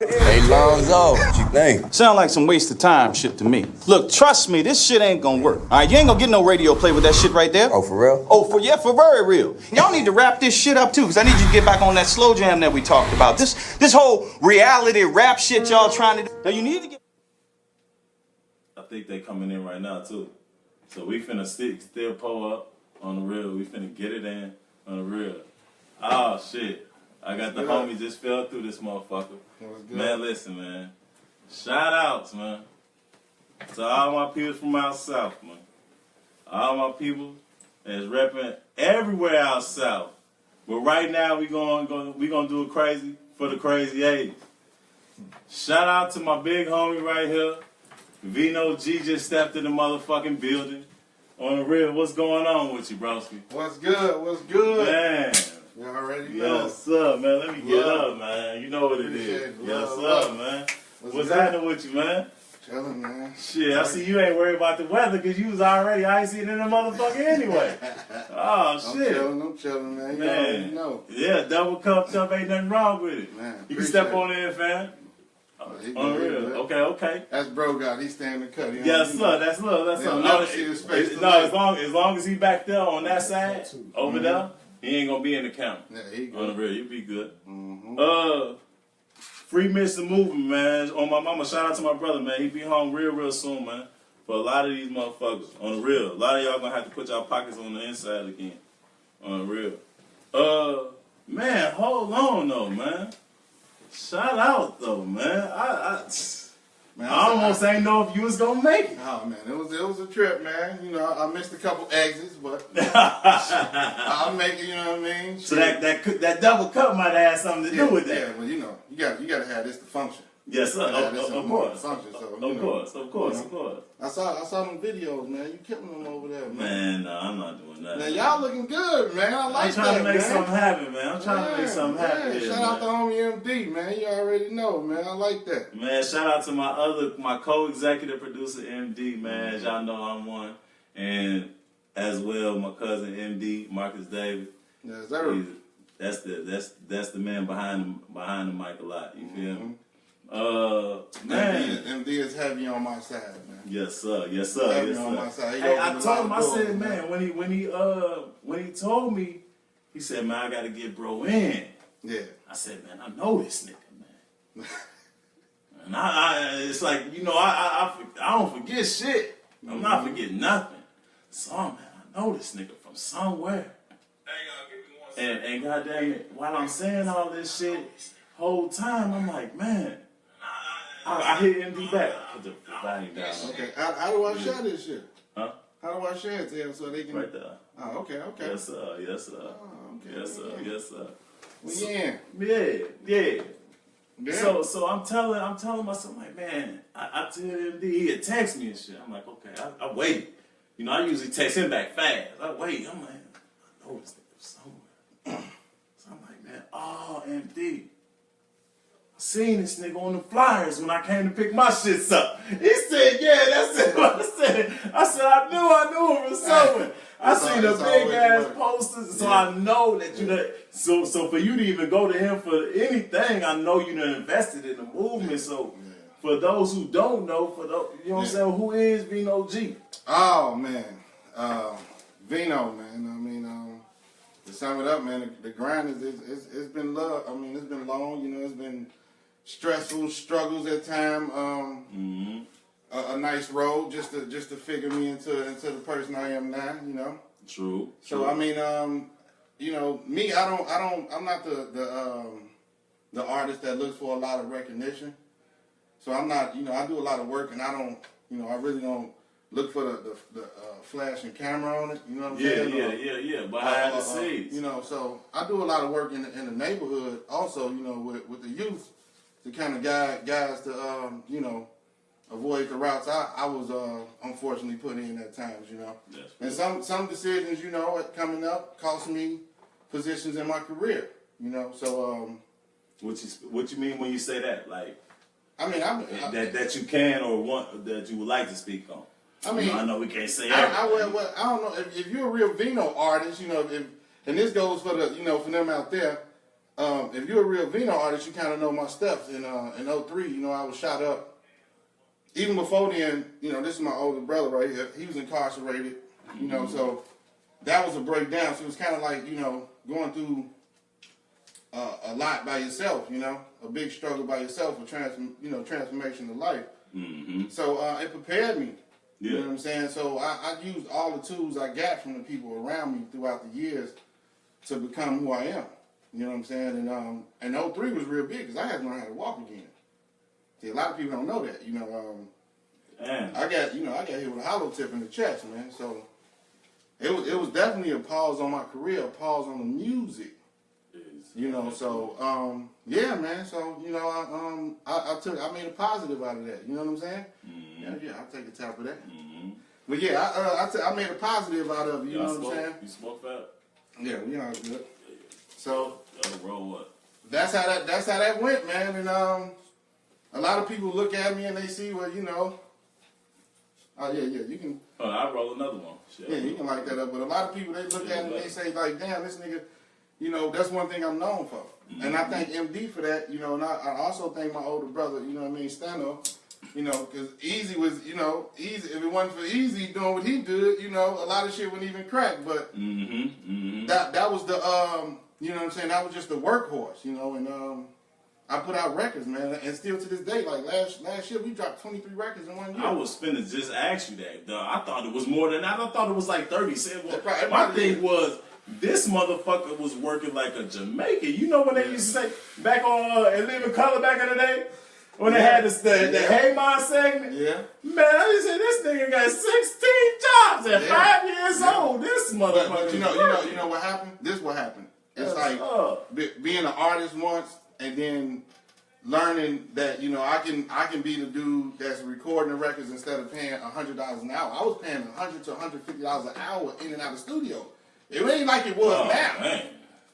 Hey, Lonzo, what you think? Sound like some waste of time shit to me. Look, trust me, this shit ain't gonna work. All right, you ain't gonna get no radio play with that shit right there. Oh, for real? Oh, for very real. Y'all need to wrap this shit up too, because I need you to get back on that slow jam that we talked about. This whole reality rap shit y'all trying to do. Now you need to get. I think they coming in right now too. So we finna still pull up on the real. We finna get it in on the real. Oh shit. I got the homie just fell through this motherfucker. Man, listen, man. Shout outs, man. To all my people from out south, man. All my people that's repping everywhere out south. But right now we gonna do it crazy for the crazy 80s. Shout out to my big homie right here. VINO G just stepped in the motherfucking building. On the real, what's going on with you, broski? What's good? What's good? Man. You already know. Yes, sir, man. Let me get up, man. You know what it is. Yes, sir, man. What's happening with you, man? Chilling, man. Shit, I see you ain't worried about the weather because you was already icy in the motherfucker anyway. Oh, shit. I'm chilling, man. You already know. Yeah, double cupped up, ain't nothing wrong with it. Man, you can step on in, fam. On real. Okay. That's bro God. He's staying in the cut. Yes, sir. That's love. That's love. Never see his face. No, as long as he back there on that side, over there, he ain't gonna be in the camera. Yeah, he good. On the real, you be good. Free Mr. Movement, man. On my mama, shout out to my brother, man. He be home real soon, man. For a lot of these motherfuckers, on the real. A lot of y'all gonna have to put y'all pockets on the inside again. On the real. Man, hold on though, man. Shout out though, man. I almost ain't know if you was gonna make it. Oh man, it was a trip, man. You know, I missed a couple exits, but I'll make it. You know what I mean? So that double cup might have had something to do with that. Yeah, well, you know, you got to have this to function. Yes, sir. Of course. Function, so, of course. I saw them videos, man. You killing them over there, man. Man, no, I'm not doing that. Now y'all looking good, man. I like that, I'm trying to make something happen, man. I'm trying to make something happen. Shout out to homie MD, man. You already know, man. I like that. Man, shout out to my co-executive producer MD, man. As y'all know, I'm one, and as well my cousin MD Marcus David. Yes, sir. That's the man behind the mic a lot. You feel me? Man, MD is heavy on my side, man. Yes, sir. Heavy on my side. Hey, I told him. I said, man, when he told me, he said, man, I got to get bro in. Yeah. I said, man, I know this nigga, man. And it's like, you know, I don't forget shit. I'm not forgetting nothing. So, man, I know this nigga from somewhere. And goddamn it, while I'm saying all this shit, whole time I'm like, man. I hit MD back. Put the volume down. Okay. How do I share this shit? Huh? How do I share it to them so they can? Right there. Oh, okay. Yes, sir. Oh, okay. Yes, sir. Well, Yeah. Yeah. So I'm telling myself, like, man, I tell MD, he'd text me and shit. I'm like, okay, I wait. You know, I usually text him back fast. I wait. I'm like, I know this nigga somewhere. So I'm like, man, MD. Seen this nigga on the flyers when I came to pick my shits up. He said, yeah, that's it. I said, I knew him from somewhere. I seen the big ass posters, so I know that you know. So for you to even go to him for anything, I know you done invested in the movement. So for those who don't know, you know what I'm saying, who is VINO G? Oh man, VINO, man. I mean, to sum it up, man, the grind it's been love. I mean, it's been long. You know, it's been stressful struggles at time. A nice road just to figure me into the person I am now. You know. True. So I mean, you know, me, I'm not the artist that looks for a lot of recognition. So I'm not, you know, I do a lot of work and I don't, you know, I really don't look for the flash and camera on it. You know what I'm saying? Yeah. Behind the scenes. You know, so I do a lot of work in the neighborhood also, you know, with the youth to kind of guide guys to, you know, avoid the routes I was unfortunately put in at times, you know. Yes. And some decisions, you know, coming up cost me positions in my career, you know. So what you mean when you say that? Like, I mean, that you can or want that you would like to speak on. I mean, I know we can't say everything. I don't know if you're a real VINO artist, you know, and this goes for the, you know, for them out there. if you're a real VINO artist, you kind of know my steps. In '03, you know, I was shot up. Even before then, you know, this is my older brother right here. He was incarcerated, you know, so that was a breakdown. So it was kind of like, you know, going through a lot by yourself, you know, a big struggle by yourself for transformation of life. Mm-hmm. So it prepared me. Yeah. You know what I'm saying? So I used all the tools I got from the people around me throughout the years to become who I am. You know what I'm saying? And '03 was real big because I had to learn how to walk again. See, a lot of people don't know that. You know, I got hit with a hollow tip in the chest, man. So it was definitely a pause on my career, a pause on the music. You know, so yeah, man. So you know, I made a positive out of that. You know what I'm saying? Mm-hmm. Yeah, I'll take a tap of that. Mm-hmm. But yeah, I made a positive out of it. You know what I'm saying? You smoke that? Yeah, we all good. So roll what? That's how that went, man. And a lot of people look at me and they see, well, you know, oh yeah, you can. Oh, I'll roll another one. Shit, yeah, you can light that up. But a lot of people, they look at me and they say, like, damn, this nigga. You know, that's one thing I'm known for. Mm-hmm. And I thank MD for that, you know, and I also thank my older brother, you know what I mean, Stano, you know, because Easy was, you know, Easy, if it wasn't for Easy doing what he did, you know, a lot of shit wouldn't even crack, but that was the, you know what I'm saying, that was just the workhorse, you know, and I put out records, man, and still to this day, like last year, we dropped 23 records in 1 year. I was finna just ask you that, dog. I thought it was more than that. I thought it was like 30. Well, my thing was, this motherfucker was working like a Jamaican. You know when they used to say back on In Living Color back in the day? When they had the Hey Ma segment? Yeah. Man, I just said this nigga got 16 jobs at 5 years old. This motherfucker. But you know what happened? This what happened. It's like being an artist once and then learning that, you know, I can be the dude that's recording the records instead of paying $100 an hour. I was paying $100 to $150 an hour in and out of the studio. It ain't like it was now. Man.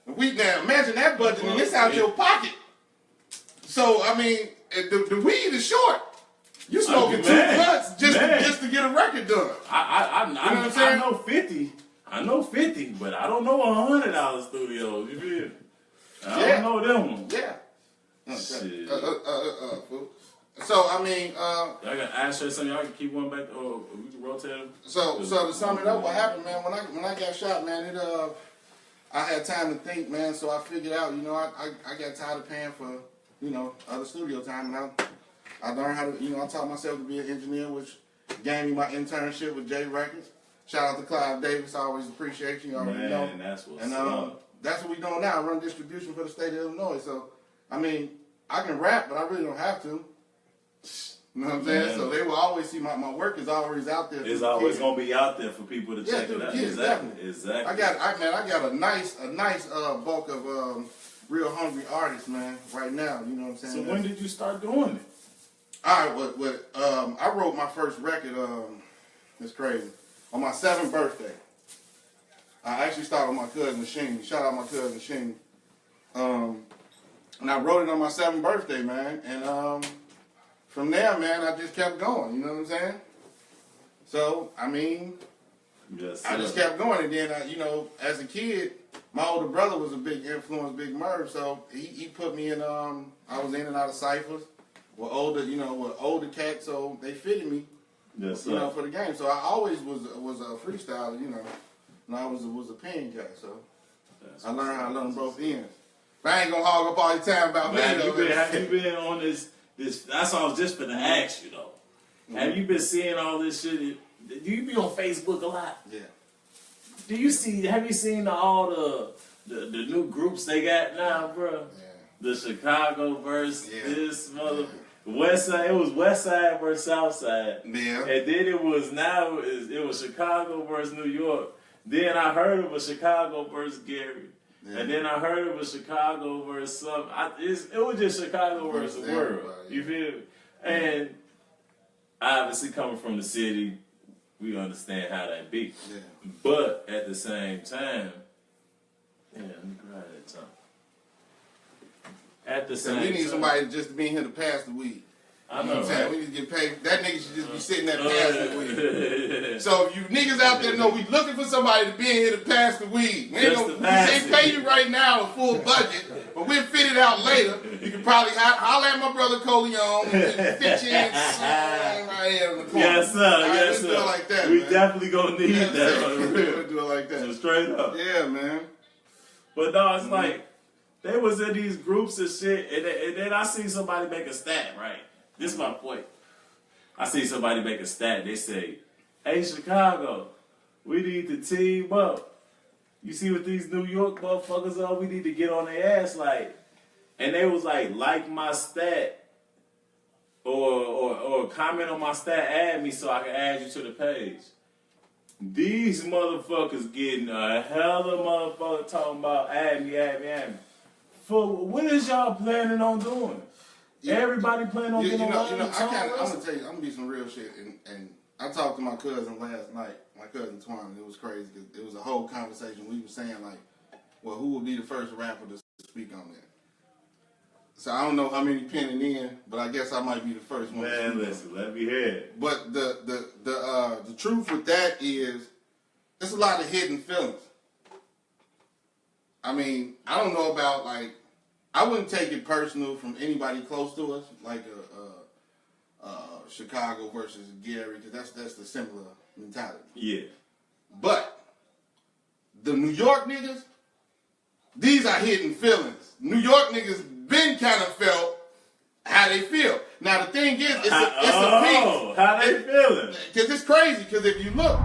Now imagine that budget and it's out your pocket. So I mean, the weed is short. You smoking 2 blunts just to get a record done. You know what I'm saying? I know 50, but I don't know $100 studios. You feel? I don't know them ones. Yeah. Shit. So I mean, I got ashtray. Something y'all can keep one back, or we can rotate them. So to sum it up, what happened, man? When I got shot, man, I had time to think, man. So I figured out, you know, I got tired of paying for, you know, other studio time, and I learned how to, you know, I taught myself to be an engineer, which gave me my internship with J Records. Shout out to Clive Davis. I always appreciate you. You already know. Man, that's what's and up. that's what we doing now. I run distribution for the state of Illinois. So I mean, I can rap, but I really don't have to. You know what I'm saying? Man. So they will always see my work is always out there. It's always gonna be out there for people to check it out. Kids, Exactly. I got a nice bulk of real hungry artists, man, right now. You know what I'm saying? So when did you start doing it? All right, I wrote my first record. It's crazy. On my 7th birthday. I actually started with my cousin Sheen. Shout out my cousin Sheen. And I wrote it on my 7th birthday, man. And from there, man, I just kept going. You know what I'm saying? So, I mean, Yes, I just kept going. And then, you know, as a kid, my older brother was a big influence, Big Merv. So he put me in, I was in and out of ciphers with older cats. So they fitted me, yes, you know, for the game. So I always was a freestyler, you know. And I was a pen guy. So I learned how to learn both ends. But I ain't gonna hog up all your time about man, me. have you been on this? That's all I was just for to ask you though. Mm-hmm. Have you been seeing all this shit? Do you be on Facebook a lot? Yeah. Have you seen all the new groups they got now, bro? Yeah. The Chicago versus this mother West Side. It was West Side versus South Side. Yeah. And then it was Chicago versus New York. Then I heard it was Chicago versus Gary. Yeah. And then I heard it was Chicago versus something. It was just Chicago versus the world. You feel me? And obviously coming from the city, we understand how that be. Yeah. But at the same time, let me grab that tongue. At the same time, we need somebody just to be in here to pass the weed. I You know know, what I'm saying? right? We need to get paid. That nigga should just be sitting there passing the weed. So if you niggas out there know we looking for somebody to be in here to pass the weed. We ain't pay you right now a full budget, but we'll fit it out later. You can probably holler at my brother Coleon and fit you in right here in the corner. Yes, sir. Yes, Do it sir. like that, We man. definitely gonna need that on the real. We'll do it like that. So straight up. Yeah, man. But no, it's like they was in these groups and shit, and then I see somebody make a stat, right? This is my point. I see somebody make a stat. They say, "Hey, Chicago, we need to team up. You see what these New York motherfuckers are? We need to get on their ass, like." And they was like my stat, or comment on my stat, add me so I can add you to the page. These motherfuckers getting a hell of a motherfucker talking about add me. For what is y'all planning on doing? Everybody planning on getting on I'm gonna tell you, I'm gonna be some real shit. And I talked to my cousin last night, my cousin Twine. It was crazy because it was a whole conversation. We were saying like, well, who would be the first rapper to speak on that? So I don't know how many penning in, but I guess I might be the first one. Man, listen, let me hear it. But the truth with that is, there's a lot of hidden feelings. I mean, I don't know about like, I wouldn't take it personal from anybody close to us, like Chicago versus Gary, because that's the similar mentality. Yeah. But the New York niggas, these are hidden feelings. New York niggas been kind of felt how they feel. Now the thing is, it's a piece. How they feeling? Because it's crazy. Because if you look,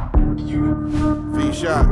V-Shot.